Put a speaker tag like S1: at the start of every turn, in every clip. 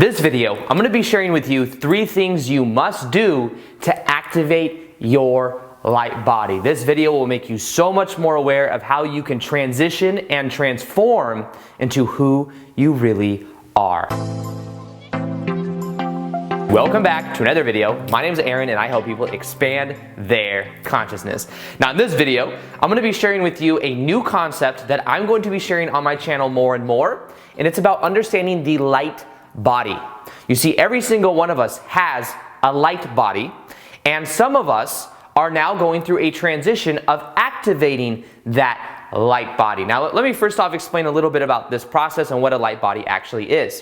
S1: This video, I'm going to be sharing with you 3 things you must do to activate your light body. This video will make you so much more aware of how you can transition and transform into who you really are. Welcome back to another video. My name is Aaron and I help people expand their consciousness. Now in this video, I'm going to be sharing with you a new concept that I'm going to be sharing on my channel more and more, and it's about understanding the light body. You see, every single one of us has a light body, and some of us are now going through a transition of activating that light body. Now let me first off explain a little bit about this process and what a light body actually is.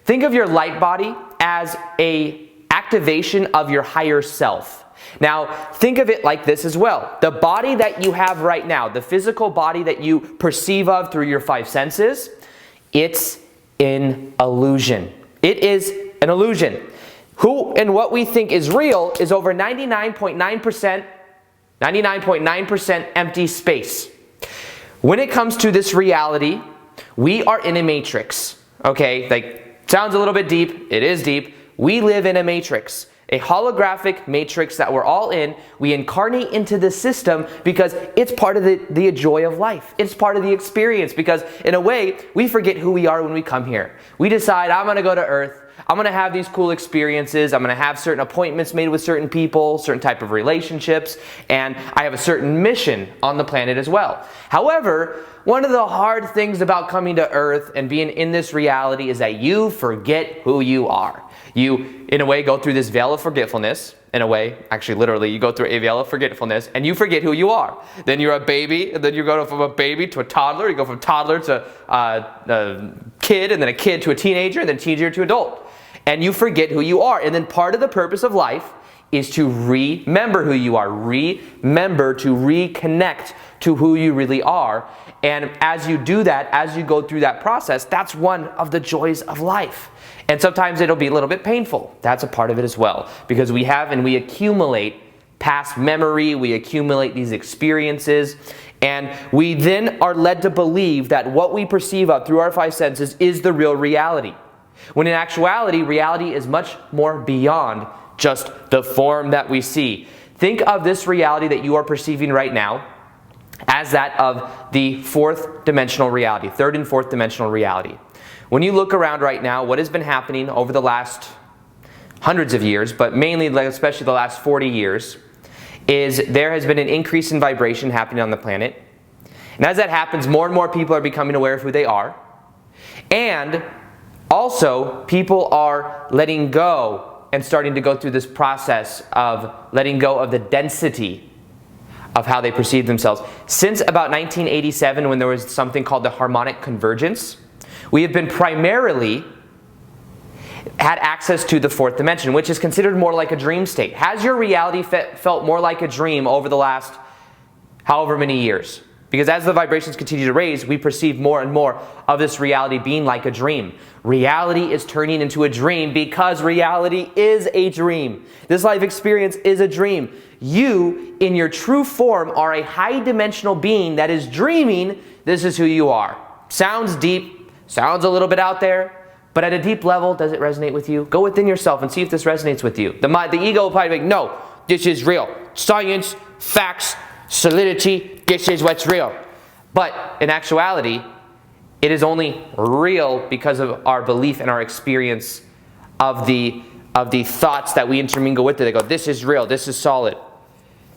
S1: Think of your light body as an activation of your higher self. Now, think of it like this as well. The body that you have right now, the physical body that you perceive of through your 5 senses, it's an illusion. It is an illusion. Who and what we think is real is over 99.9% empty space. When it comes to this reality, we are in a matrix. Okay, like, sounds a little bit deep. It is deep. We live in a matrix, a holographic matrix that we're all in. We incarnate into the system because it's part of the joy of life. It's part of the experience because in a way, we forget who we are when we come here. We decide, I'm going to go to Earth. I'm going to have these cool experiences. I'm going to have certain appointments made with certain people, certain type of relationships, and I have a certain mission on the planet as well. However, one of the hard things about coming to Earth and being in this reality is that you forget who you are. You, in a way, go through this veil of forgetfulness. In a way, actually, literally, you go through a veil of forgetfulness and you forget who you are. Then you're a baby, and then you go from a baby to a toddler. You go from toddler to a kid, and then a kid to a teenager, and then teenager to adult. And you forget who you are. And then part of the purpose of life is to remember who you are. Remember to reconnect to who you really are. And as you do that, as you go through that process, that's one of the joys of life. And sometimes it'll be a little bit painful. That's a part of it as well. Because we have and we accumulate past memory, we accumulate these experiences, and we then are led to believe that what we perceive of through our 5 senses is the real reality. When in actuality, reality is much more beyond just the form that we see. Think of this reality that you are perceiving right now as that of the 4th dimensional reality, 3rd and 4th dimensional reality. When you look around right now, what has been happening over the last hundreds of years, but mainly, especially the last 40 years, is there has been an increase in vibration happening on the planet. And as that happens, more and more people are becoming aware of who they are. And also, people are letting go and starting to go through this process of letting go of the density of how they perceive themselves. Since about 1987, when there was something called the harmonic convergence, we have been primarily had access to the 4th dimension, which is considered more like a dream state. Has your reality felt more like a dream over the last however many years? Because as the vibrations continue to raise, we perceive more and more of this reality being like a dream. Reality is turning into a dream because reality is a dream. This life experience is a dream. You, in your true form, are a high-dimensional being that is dreaming this is who you are. Sounds deep, sounds a little bit out there, but at a deep level, does it resonate with you? Go within yourself and see if this resonates with you. The ego will probably be like, no, this is real. Science, facts, solidity, this is what's real. But in actuality, it is only real because of our belief and our experience of the thoughts that we intermingle with it. They go, this is real, this is solid.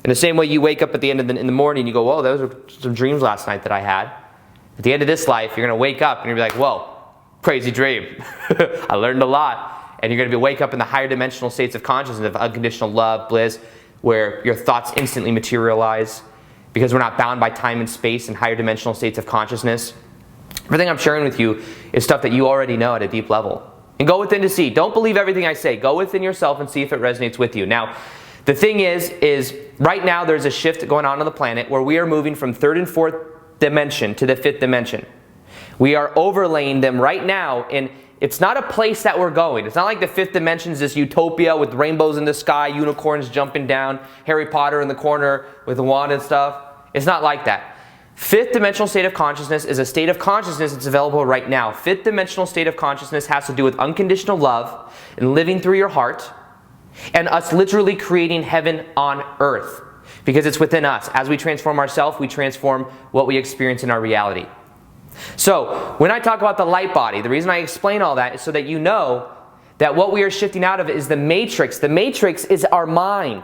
S1: In the same way you wake up at the end of in the morning, you go, whoa, those were some dreams last night that I had. At the end of this life, you're going to wake up and you're going to be like, whoa, crazy dream. I learned a lot. And you're going to wake up in the higher dimensional states of consciousness, of unconditional love, bliss, where your thoughts instantly materialize because we're not bound by time and space and higher dimensional states of consciousness. Everything I'm sharing with you is stuff that you already know at a deep level. And go within to see. Don't believe everything I say. Go within yourself and see if it resonates with you. Now, the thing is right now there's a shift going on the planet where we are moving from 3rd and 4th dimension to the 5th dimension. We are overlaying them right now, and it's not a place that we're going. It's not like the 5th dimension is this utopia with rainbows in the sky, unicorns jumping down, Harry Potter in the corner with a wand and stuff. It's not like that. Fifth dimensional state of consciousness is a state of consciousness that's available right now. Fifth dimensional state of consciousness has to do with unconditional love and living through your heart and us literally creating heaven on earth because it's within us. As we transform ourselves, we transform what we experience in our reality. So when I talk about the light body, the reason I explain all that is so that you know that what we are shifting out of is the matrix. The matrix is our mind.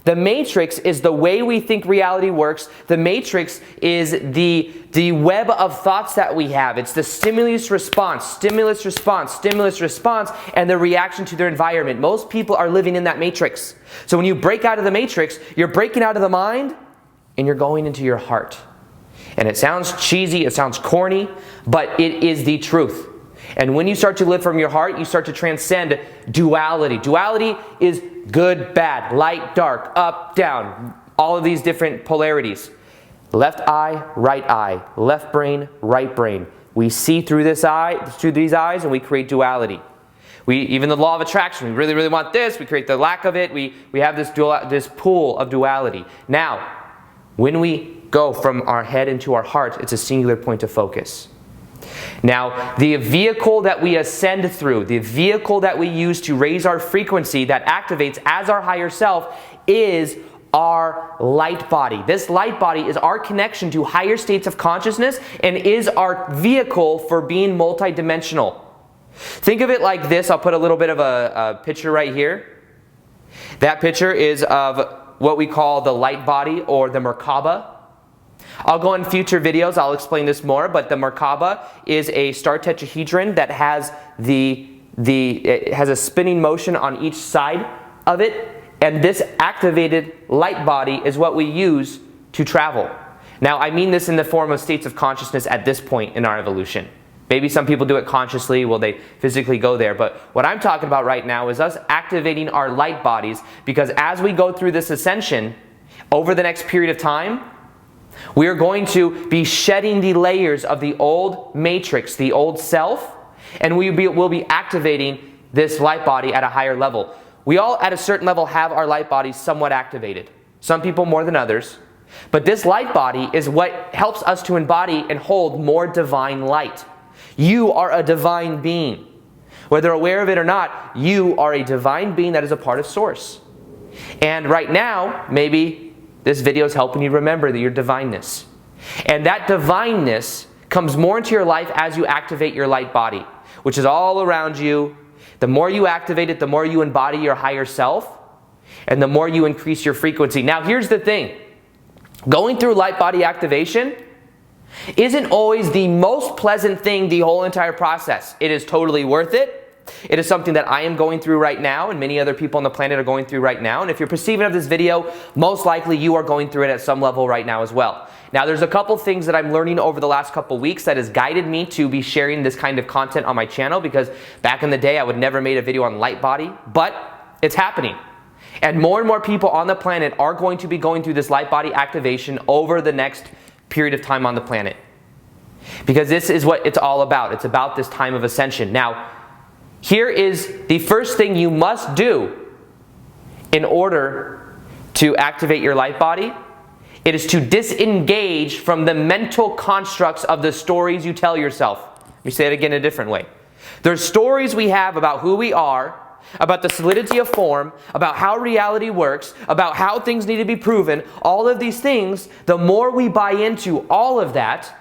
S1: The matrix is the way we think reality works. The matrix is the web of thoughts that we have. It's the stimulus response, stimulus response, stimulus response, and the reaction to their environment. Most people are living in that matrix. So when you break out of the matrix, you're breaking out of the mind and you're going into your heart. And it sounds cheesy, it sounds corny, but it is the truth. And when you start to live from your heart, you start to transcend duality. Duality is good, bad, light, dark, up, down, all of these different polarities. Left eye, left brain, right brain. We see through this eye, through these eyes, and we create duality. Even the law of attraction, we really, really want this, we create the lack of it, we have this pool of duality. Now, when we go from our head into our heart, it's a singular point of focus. Now, the vehicle that we ascend through, the vehicle that we use to raise our frequency that activates as our higher self is our light body. This light body is our connection to higher states of consciousness and is our vehicle for being multidimensional. Think of it like this. I'll put a little bit of a picture right here. That picture is of what we call the light body or the Merkaba. I'll go in future videos, I'll explain this more, but the Merkaba is a star tetrahedron that has it has a spinning motion on each side of it, and this activated light body is what we use to travel. Now, I mean this in the form of states of consciousness at this point in our evolution. Maybe some people do it consciously, will they physically go there, but what I'm talking about right now is us activating our light bodies, because as we go through this ascension, over the next period of time, we are going to be shedding the layers of the old matrix, the old self, and we'll be activating this light body at a higher level. We all at a certain level have our light bodies somewhat activated. Some people more than others. But this light body is what helps us to embody and hold more divine light. You are a divine being. Whether aware of it or not, you are a divine being that is a part of Source. And right now, maybe this video is helping you remember your divineness. And that divineness comes more into your life as you activate your light body, which is all around you. The more you activate it, the more you embody your higher self, and the more you increase your frequency. Now, here's the thing. Going through light body activation isn't always the most pleasant thing the whole entire process. It is totally worth it. It is something that I am going through right now, and many other people on the planet are going through right now. And if you're perceiving of this video, most likely you are going through it at some level right now as well. Now, there's a couple things that I'm learning over the last couple weeks that has guided me to be sharing this kind of content on my channel, because back in the day I would never made a video on light body, but it's happening. And more people on the planet are going to be going through this light body activation over the next period of time on the planet. Because this is what it's all about. It's about this time of ascension. Now, here is the first thing you must do in order to activate your light body. It is to disengage from the mental constructs of the stories you tell yourself. Let me say it again a different way. There's stories we have about who we are, about the solidity of form, about how reality works, about how things need to be proven. All of these things, the more we buy into all of that,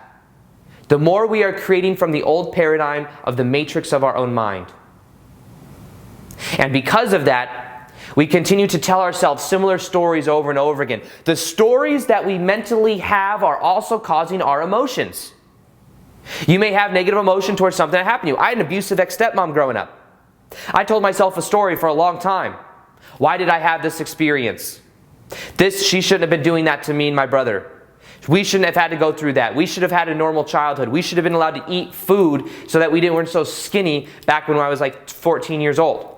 S1: the more we are creating from the old paradigm of the matrix of our own mind. And because of that, we continue to tell ourselves similar stories over and over again. The stories that we mentally have are also causing our emotions. You may have negative emotion towards something that happened to you. I had an abusive ex-stepmom growing up. I told myself a story for a long time. Why did I have this experience? She shouldn't have been doing that to me and my brother. We shouldn't have had to go through that. We should have had a normal childhood. We should have been allowed to eat food so that we weren't so skinny back when I was like 14 years old.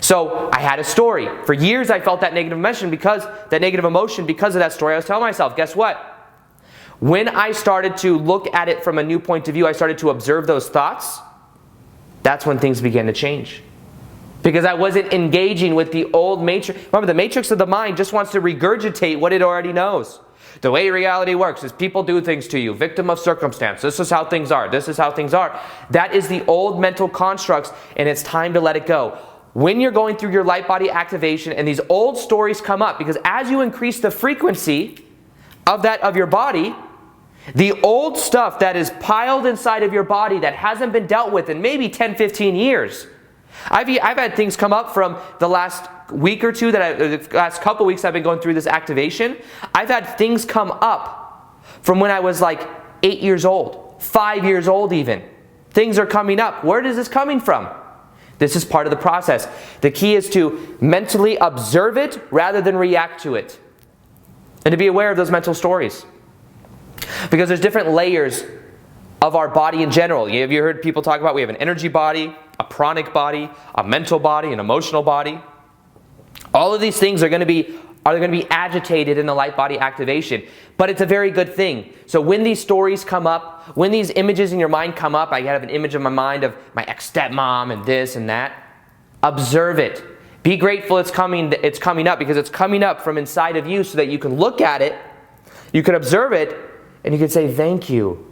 S1: So I had a story. For years I felt that negative emotion because of that story I was telling myself. Guess what? When I started to look at it from a new point of view, I started to observe those thoughts. That's when things began to change. Because I wasn't engaging with the old matrix. Remember, the matrix of the mind just wants to regurgitate what it already knows. The way reality works is people do things to you, victim of circumstance. This is how things are. This is how things are. That is the old mental constructs, and it's time to let it go. When you're going through your light body activation and these old stories come up, because as you increase the frequency of your body, the old stuff that is piled inside of your body that hasn't been dealt with in maybe 10, 15 years. I've had things come up from the last week or two, the last couple weeks I've been going through this activation. I've had things come up from when I was like 8 years old, 5 years old even. Things are coming up. Where is this coming from? This is part of the process. The key is to mentally observe it rather than react to it. And to be aware of those mental stories. Because there's different layers of our body in general. Have you heard people talk about we have an energy body, a pranic body, a mental body, an emotional body? All of these things are going to be agitated in the light body activation. But it's a very good thing. So when these stories come up, when these images in your mind come up, I have an image in my mind of my ex-stepmom and this and that. Observe it. Be grateful it's coming up, because it's coming up from inside of you so that you can look at it, you can observe it, and you can say, thank you.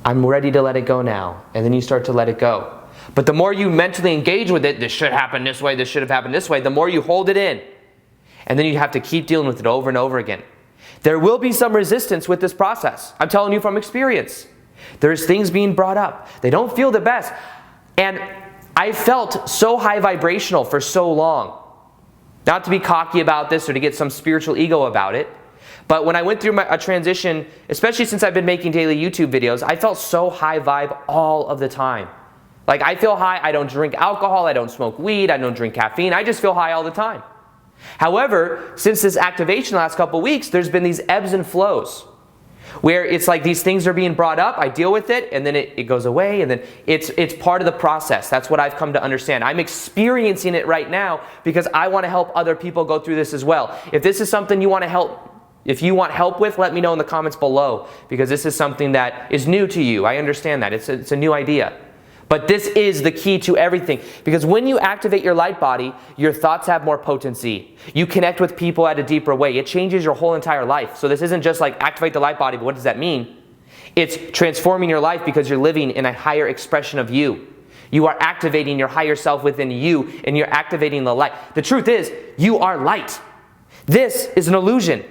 S1: I'm ready to let it go now. And then you start to let it go. But the more you mentally engage with it, this should happen this way, this should have happened this way, the more you hold it in. And then you have to keep dealing with it over and over again. There will be some resistance with this process. I'm telling you from experience. There's things being brought up. They don't feel the best. And I felt so high vibrational for so long. Not to be cocky about this or to get some spiritual ego about it. But when I went through a transition, especially since I've been making daily YouTube videos, I felt so high vibe all of the time. Like I feel high, I don't drink alcohol, I don't smoke weed, I don't drink caffeine, I just feel high all the time. However, since this activation the last couple of weeks, there's been these ebbs and flows where it's like these things are being brought up, I deal with it, and then it goes away, and then it's part of the process. That's what I've come to understand. I'm experiencing it right now because I want to help other people go through this as well. If this is something you want to help, if you want help with, let me know in the comments below, because this is something that is new to you. I understand that. It's a new idea. But this is the key to everything, because when you activate your light body, your thoughts have more potency. You connect with people at a deeper way. It changes your whole entire life. So this isn't just like activate the light body, but what does that mean? It's transforming your life because you're living in a higher expression of you. You are activating your higher self within you, and you're activating the light. The truth is, you are light. This is an illusion.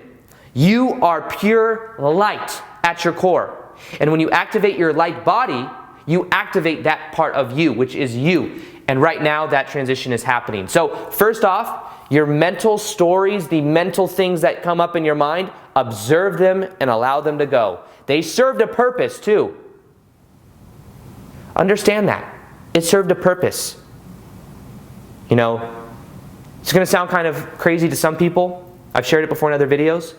S1: You are pure light at your core. And when you activate your light body, you activate that part of you, which is you. And right now, that transition is happening. So first off, your mental stories, the mental things that come up in your mind, observe them and allow them to go. They served a purpose too. Understand that. It served a purpose. You know, it's going to sound kind of crazy to some people. I've shared it before in other videos.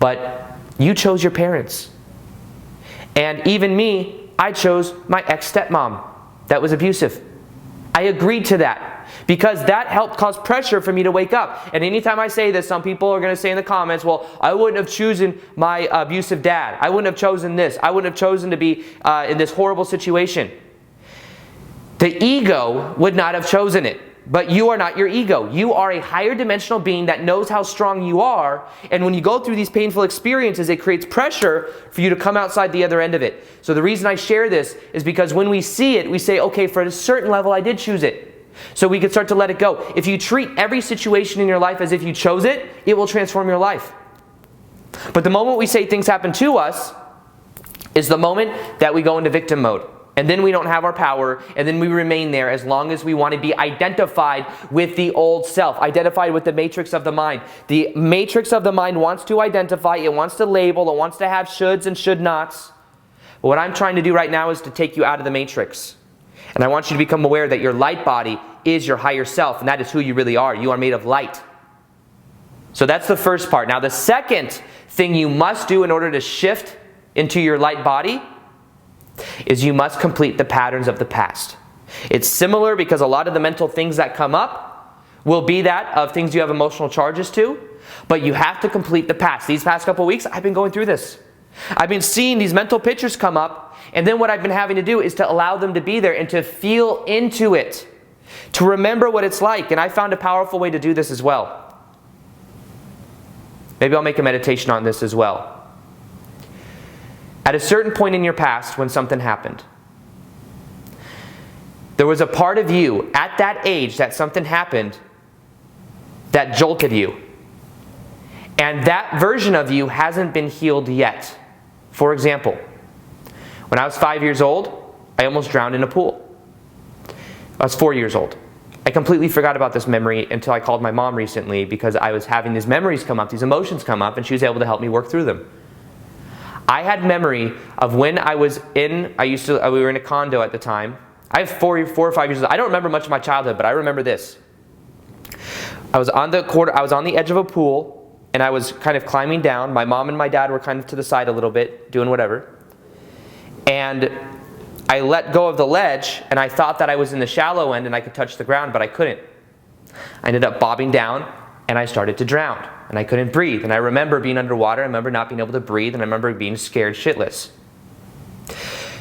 S1: But you chose your parents. And even me, I chose my ex-stepmom that was abusive. I agreed to that because that helped cause pressure for me to wake up. And anytime I say this, some people are going to say in the comments, well, I wouldn't have chosen my abusive dad. I wouldn't have chosen this. I wouldn't have chosen to be in this horrible situation. The ego would not have chosen it. But you are not your ego. You are a higher dimensional being that knows how strong you are. And when you go through these painful experiences, it creates pressure for you to come outside the other end of it. So the reason I share this is because when we see it, we say, okay, for a certain level, I did choose it. So we can start to let it go. If you treat every situation in your life as if you chose it, it will transform your life. But the moment we say things happen to us is the moment that we go into victim mode. And then we don't have our power, and then we remain there as long as we want to be identified with the old self, identified with the matrix of the mind. The matrix of the mind wants to identify, it wants to label, it wants to have shoulds and should nots. But what I'm trying to do right now is to take you out of the matrix. And I want you to become aware that your light body is your higher self, and that is who you really are. You are made of light. So that's the first part. Now the second thing you must do in order to shift into your light body is you must complete the patterns of the past. It's similar because a lot of the mental things that come up will be that of things you have emotional charges to, but you have to complete the past. These past couple of weeks, I've been going through this. I've been seeing these mental pictures come up, and then what I've been having to do is to allow them to be there and to feel into it, to remember what it's like, and I found a powerful way to do this as well. maybe I'll make a meditation on this as well. At a certain point in your past when something happened, there was a part of you at that age that something happened that jolted you. And that version of you hasn't been healed yet. For example, when I was 5 years old, I almost drowned in a pool. I was 4 years old. I completely forgot about this memory until I called my mom recently because I was having these memories come up, these emotions come up, and she was able to help me work through them. I had memory of when I was in, we were in a condo at the time. I have 4 or 5 years old. I don't remember much of my childhood, but I remember this. I was on the edge of a pool, and I was kind of climbing down. My mom and my dad were kind of to the side a little bit, doing whatever. And I let go of the ledge, and I thought that I was in the shallow end and I could touch the ground, but I couldn't. I ended up bobbing down, and I started to drown, and I couldn't breathe. And I remember being underwater, I remember not being able to breathe, and I remember being scared shitless.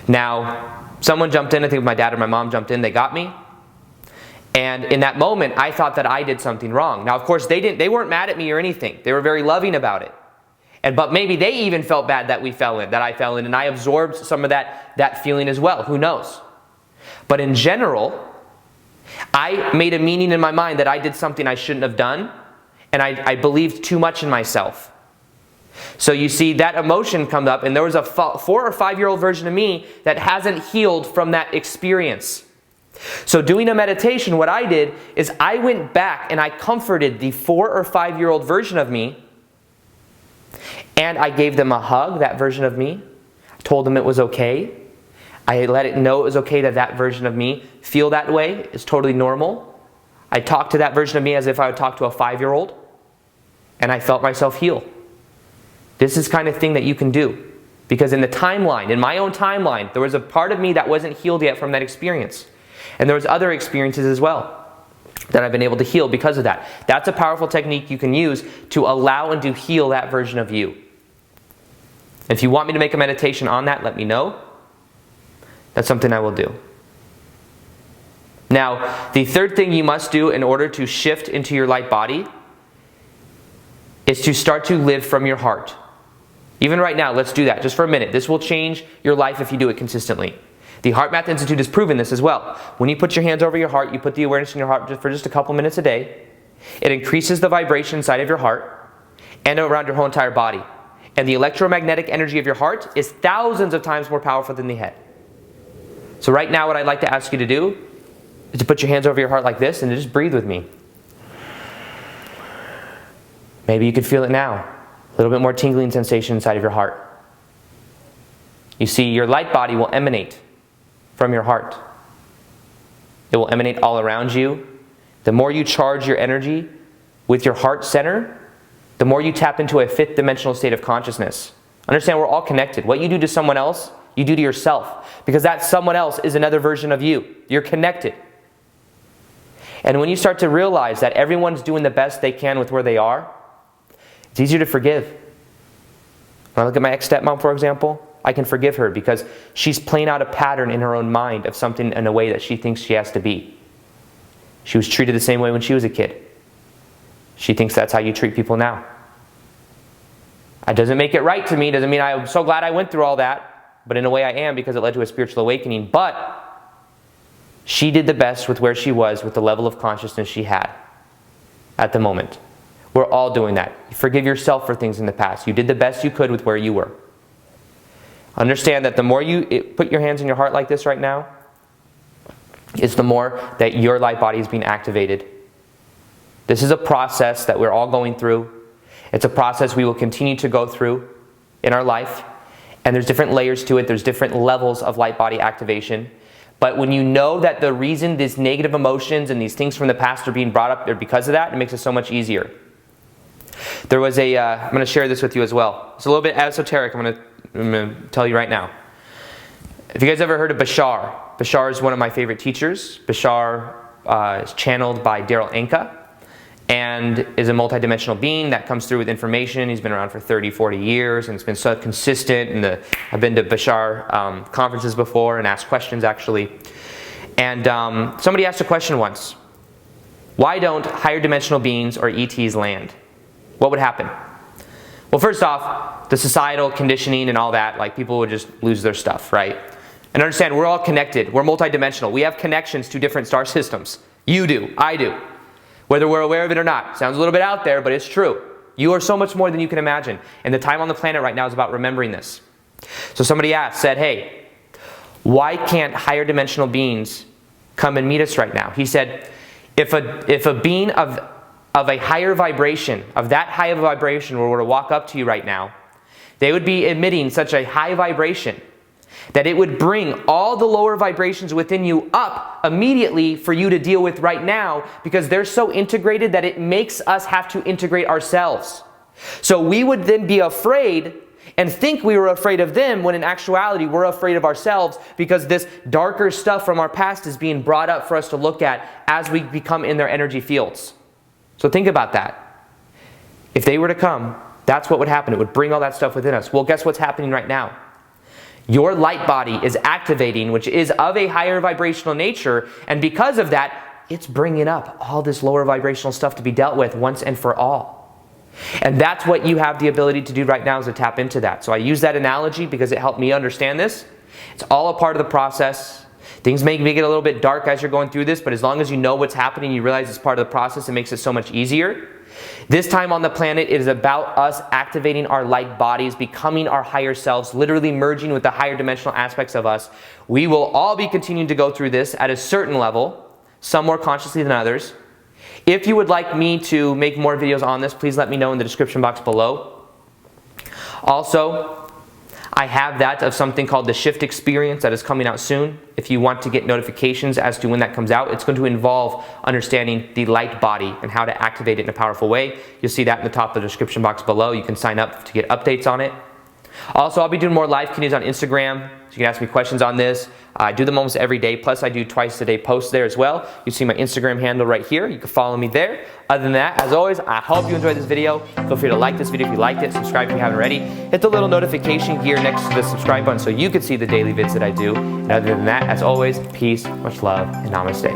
S1: Now, someone jumped in, I think my dad or my mom jumped in, they got me. And in that moment, I thought that I did something wrong. Now, of course, they weren't mad at me or anything. They were very loving about it. But maybe they even felt bad that I fell in, and I absorbed some of that feeling as well. Who knows? But in general, I made a meaning in my mind that I did something I shouldn't have done, and I believed too much in myself. So you see, that emotion comes up, and there was a 4 or 5 year old version of me that hasn't healed from that experience. So doing a meditation, what I did is I went back and I comforted the 4 or 5 year old version of me, and I gave them a hug, that version of me. I told them it was okay. I let it know it was okay that version of me feel that way. It's totally normal. I talked to that version of me as if I would talk to a 5-year-old, and I felt myself heal. This is the kind of thing that you can do. Because in the timeline, in my own timeline, there was a part of me that wasn't healed yet from that experience. And there was other experiences as well that I've been able to heal because of that. That's a powerful technique you can use to allow and to heal that version of you. If you want me to make a meditation on that, let me know. That's something I will do. Now, the third thing you must do in order to shift into your light body is to start to live from your heart. Even right now, let's do that just for a minute. This will change your life if you do it consistently. The Heart Math Institute has proven this as well. When you put your hands over your heart, you put the awareness in your heart for just a couple minutes a day, it increases the vibration inside of your heart and around your whole entire body. And the electromagnetic energy of your heart is thousands of times more powerful than the head. So right now, what I'd like to ask you to do is to put your hands over your heart like this and to just breathe with me. Maybe you could feel it now. A little bit more tingling sensation inside of your heart. You see, your light body will emanate from your heart. It will emanate all around you. The more you charge your energy with your heart center, the more you tap into a fifth dimensional state of consciousness. Understand, we're all connected. What you do to someone else, you do to yourself. Because that someone else is another version of you. You're connected. And when you start to realize that everyone's doing the best they can with where they are, it's easier to forgive. When I look at my ex-stepmom, for example, I can forgive her because she's playing out a pattern in her own mind of something in a way that she thinks she has to be. She was treated the same way when she was a kid. She thinks that's how you treat people now. It doesn't make it right to me. Doesn't mean I'm so glad I went through all that. But in a way I am, because it led to a spiritual awakening. But she did the best with where she was, with the level of consciousness she had at the moment. We're all doing that. You forgive yourself for things in the past. You did the best you could with where you were. Understand that the more you put your hands in your heart like this right now, is the more that your light body is being activated. This is a process that we're all going through. It's a process we will continue to go through in our life. And there's different layers to it. There's different levels of light body activation. But when you know that the reason these negative emotions and these things from the past are being brought up are because of that, it makes it so much easier. There was I'm going to share this with you as well. It's a little bit esoteric. I'm going to tell you right now. Have you guys ever heard of Bashar? Bashar is one of my favorite teachers. Bashar is channeled by Daryl Anka and is a multidimensional being that comes through with information. He's been around for 30, 40 years and it's been so consistent. And I've been to Bashar conferences before and asked questions actually. And somebody asked a question once. Why don't higher dimensional beings or ETs land? What would happen? Well, first off, the societal conditioning and all that, like people would just lose their stuff, right? And understand, we're all connected. We're multidimensional. We have connections to different star systems. You do. I do. Whether we're aware of it or not. Sounds a little bit out there, but it's true. You are so much more than you can imagine. And the time on the planet right now is about remembering this. So somebody said, hey, why can't higher dimensional beings come and meet us right now? He said, if a being of a higher vibration, of that high of a vibration were to walk up to you right now, they would be emitting such a high vibration that it would bring all the lower vibrations within you up immediately for you to deal with right now, because they're so integrated that it makes us have to integrate ourselves. So we would then be afraid and think we were afraid of them, when in actuality we're afraid of ourselves, because this darker stuff from our past is being brought up for us to look at as we become in their energy fields. So think about that. If they were to come, that's what would happen. It would bring all that stuff within us. Well, guess what's happening right now? Your light body is activating, which is of a higher vibrational nature, and because of that, it's bringing up all this lower vibrational stuff to be dealt with once and for all. And that's what you have the ability to do right now, is to tap into that. So I use that analogy because it helped me understand this. It's all a part of the process. Things may get a little bit dark as you're going through this, but as long as you know what's happening, you realize it's part of the process, it makes it so much easier. This time on the planet, it is about us activating our light bodies, becoming our higher selves, literally merging with the higher dimensional aspects of us. We will all be continuing to go through this at a certain level, some more consciously than others. If you would like me to make more videos on this, please let me know in the description box below. Also, I have that of something called the Shift Experience that is coming out soon. If you want to get notifications as to when that comes out, it's going to involve understanding the light body and how to activate it in a powerful way. You'll see that in the top of the description box below. You can sign up to get updates on it. Also, I'll be doing more live Q&As on Instagram, so you can ask me questions on this. I do them almost every day, plus I do twice a day posts there as well. You see my Instagram handle right here. You can follow me there. Other than that, as always, I hope you enjoyed this video. Feel free to like this video if you liked it, subscribe if you haven't already. Hit the little notification gear next to the subscribe button so you can see the daily vids that I do. And other than that, as always, peace, much love, and namaste.